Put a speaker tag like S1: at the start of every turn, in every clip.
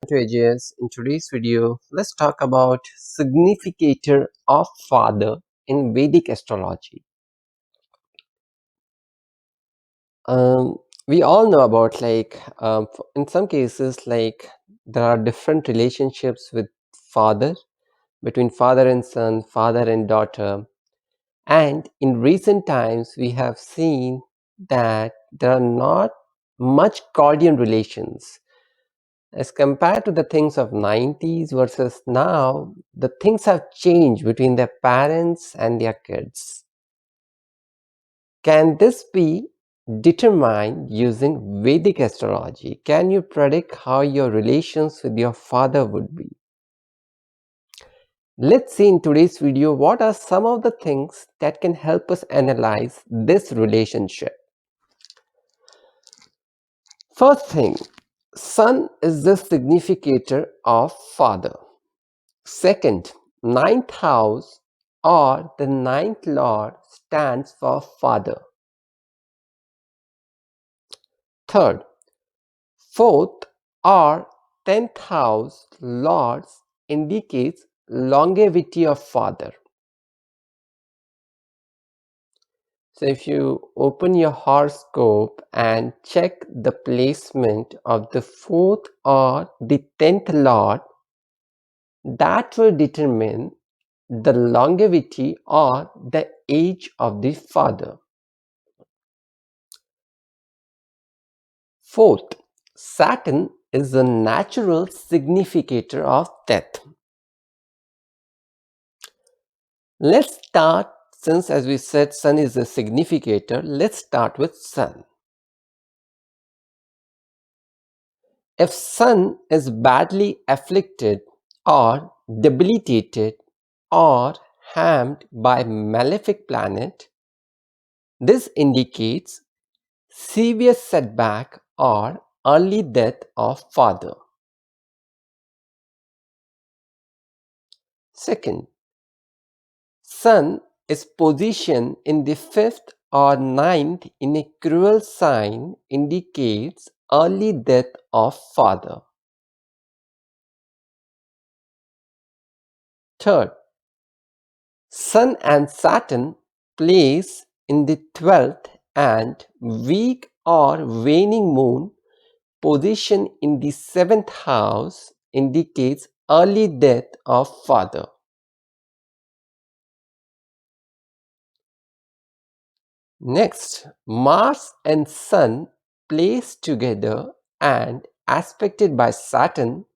S1: To AJS. In today's video, let's talk about significator of father in Vedic astrology. Um, we all know about in some cases there are different relationships with father between father and son, father and daughter, and in recent times we have seen that there are not much cordial relations as compared to the things of 90s versus now. The things have changed between their parents and their kids. Can this be determined using Vedic astrology? Can you predict how your relations with your father would be? Let's see in today's video what are some of the things that can help us analyze this relationship. First thing, son is the significator of father. Second, ninth house or the ninth lord stands for father. Third, fourth or 10th house lords indicates longevity of father. So if you open your horoscope and check the placement of the fourth or the 10th lord, that will determine the longevity or the age of the father. Fourth, Saturn is the natural significator of death. Let's start, since as we said Sun is a significator, let's start with Sun. If Sun is badly afflicted or debilitated or harmed by malefic planet, this indicates severe setback or early death of father. Second, Sun is positioned in the fifth or ninth in a cruel sign indicates early death of father. Third, Sun and Saturn placed in the 12th and weak or waning moon position in the 7th house indicates early death of father. Next, Mars and Sun placed together and aspected by Saturn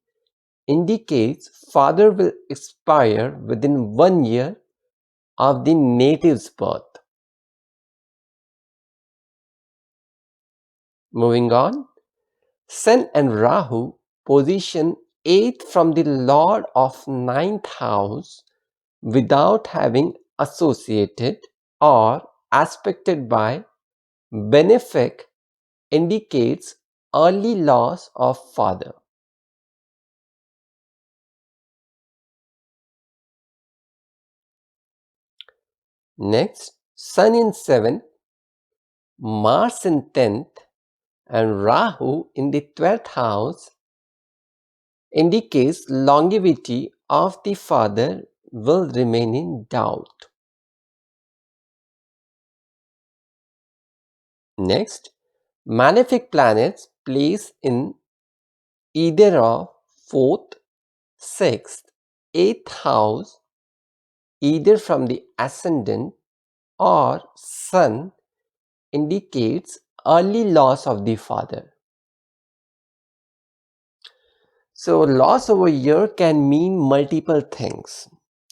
S1: indicates father will expire within 1 year of the native's birth. Moving on, Sun and Rahu position 8th from the Lord of 9th house without having associated or aspected by benefic indicates early loss of father. Next, Sun in 7th, Mars in 10th, and Rahu in the 12th house indicates longevity of the father will remain in doubt. Next, malefic planets placed in either of 4th, 6th, 8th house, either from the ascendant or sun, indicates early loss of the father. So loss over here can mean multiple things.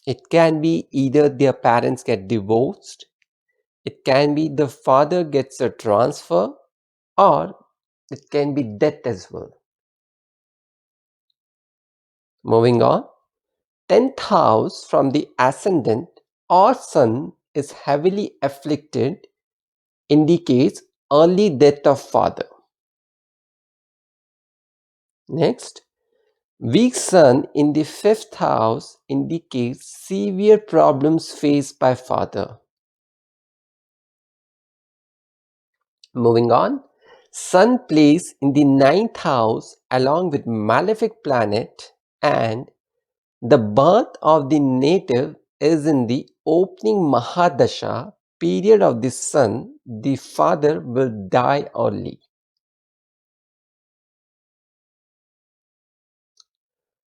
S1: It can be either their parents get divorced, it can be the father gets a transfer, or it can be death as well. Moving on, 10th house from the ascendant or sun is heavily afflicted, indicates early death of father. Next, weak sun in the 5th house indicates severe problems faced by father. Moving on, Sun plays in the ninth house along with malefic planet, and the birth of the native is in the opening Mahadasha period of the sun. The father will die early.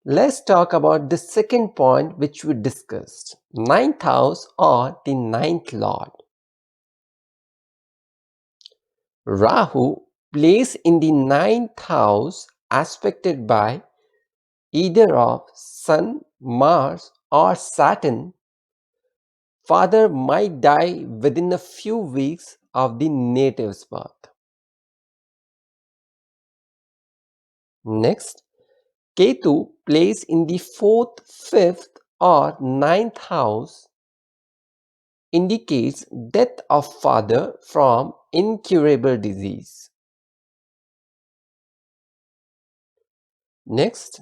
S1: Let's talk about the second point which we discussed, ninth house or the ninth lord. Rahu plays in the ninth house aspected by either of Sun, Mars, or Saturn. Father might die within a few weeks of the native's birth. Next, Ketu plays in the fourth, fifth, or ninth house, indicates death of father from incurable disease. Next,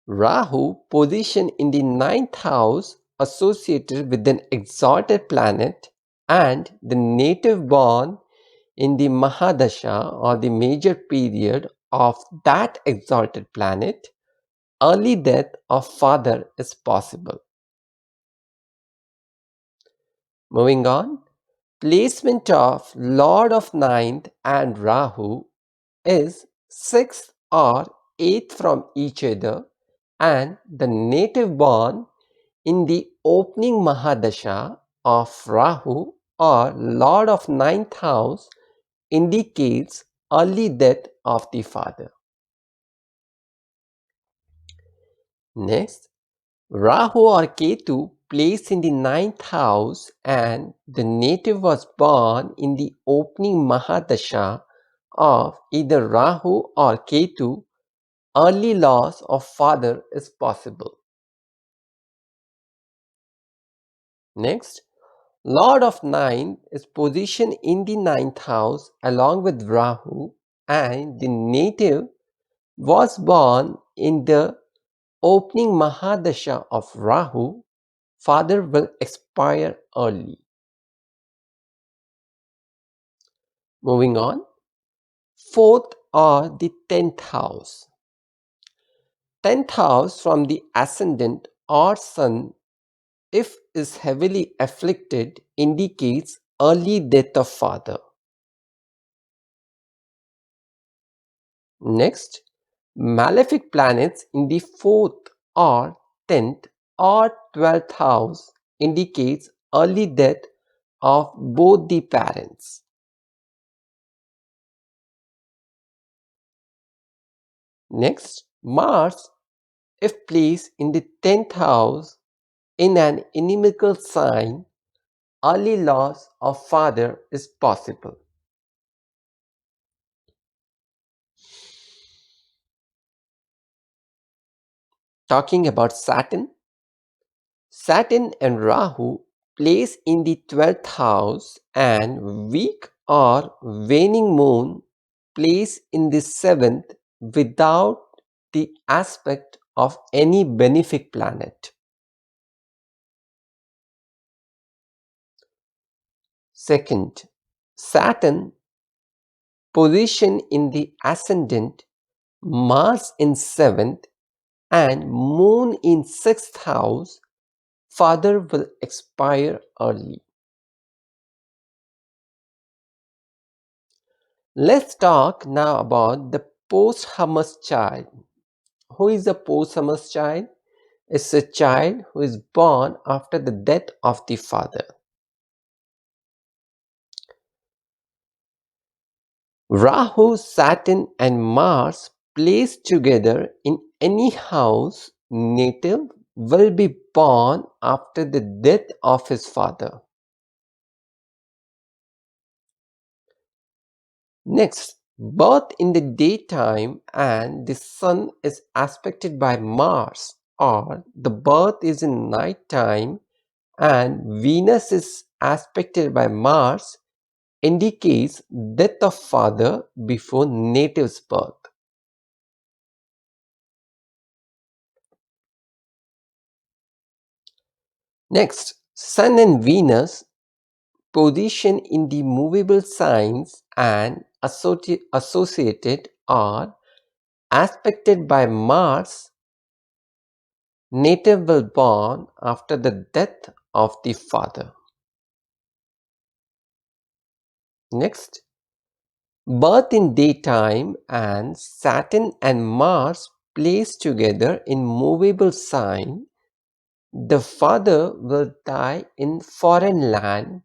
S1: Rahu position in the ninth house associated with an exalted planet and the native born in the Mahadasha or the major period of that exalted planet, early death of father is possible. Moving on, placement of Lord of Ninth and Rahu is 6th or 8th from each other, and the native born in the opening Mahadasha of Rahu or Lord of Ninth house indicates early death of the father. Next, Rahu or Ketu placed in the ninth house and the native was born in the opening Mahadasha of either Rahu or Ketu, early loss of father is possible. Next, Lord of Ninth is positioned in the ninth house along with Rahu, and the native was born in the opening Mahadasha of Rahu. Father will expire early. Moving on, fourth or the tenth house. Tenth house from the ascendant or sun, if is heavily afflicted, indicates early death of father. Next, malefic planets in the fourth or tenth or 12th house indicates early death of both the parents. Next, Mars, if placed in the 10th house in an inimical sign, early loss of father is possible. Talking about Saturn, Saturn and Rahu place in the 12th house, and weak or waning moon place in the 7th without the aspect of any benefic planet. Second, Saturn position in the ascendant, Mars in 7th, and Moon in 6th house, father will expire early. Let's talk now about the posthumous child. Who is a posthumous child? It's a child who is born after the death of the father. Rahu, Saturn, and Mars placed together in any house, native will be born after the death of his father. Next, birth in the daytime and the sun is aspected by Mars, or the birth is in nighttime and Venus is aspected by Mars, indicates death of father before native's birth. Next, Sun and Venus position in the movable signs and associated are aspected by Mars, native will born after the death of the father. Next, birth in daytime and Saturn and Mars placed together in movable sign, the father will die in foreign land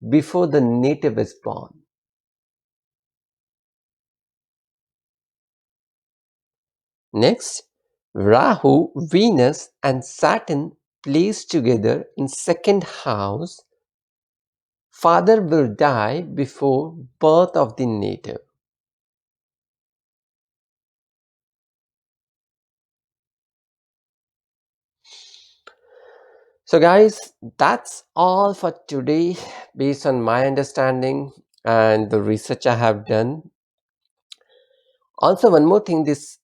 S1: before the native is born. Next, Rahu, Venus and Saturn placed together in second house, father will die before birth of the native. So guys, that's all for today based on my understanding and the research I have done. Also, one more thing, these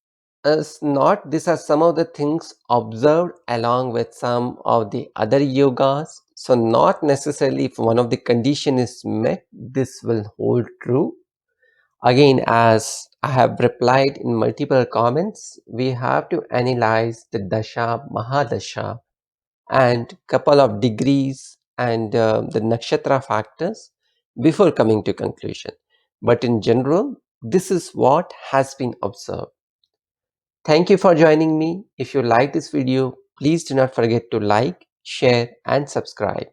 S1: are some of the things observed along with some of the other yogas. So not necessarily if one of the condition is met, this will hold true. Again, as I have replied in multiple comments, we have to analyze the dasha, mahadasha, and couple of degrees and the nakshatra factors before coming to conclusion. But in general, this is what has been observed. Thank you for joining me. If you like this video, please do not forget to like, share and subscribe.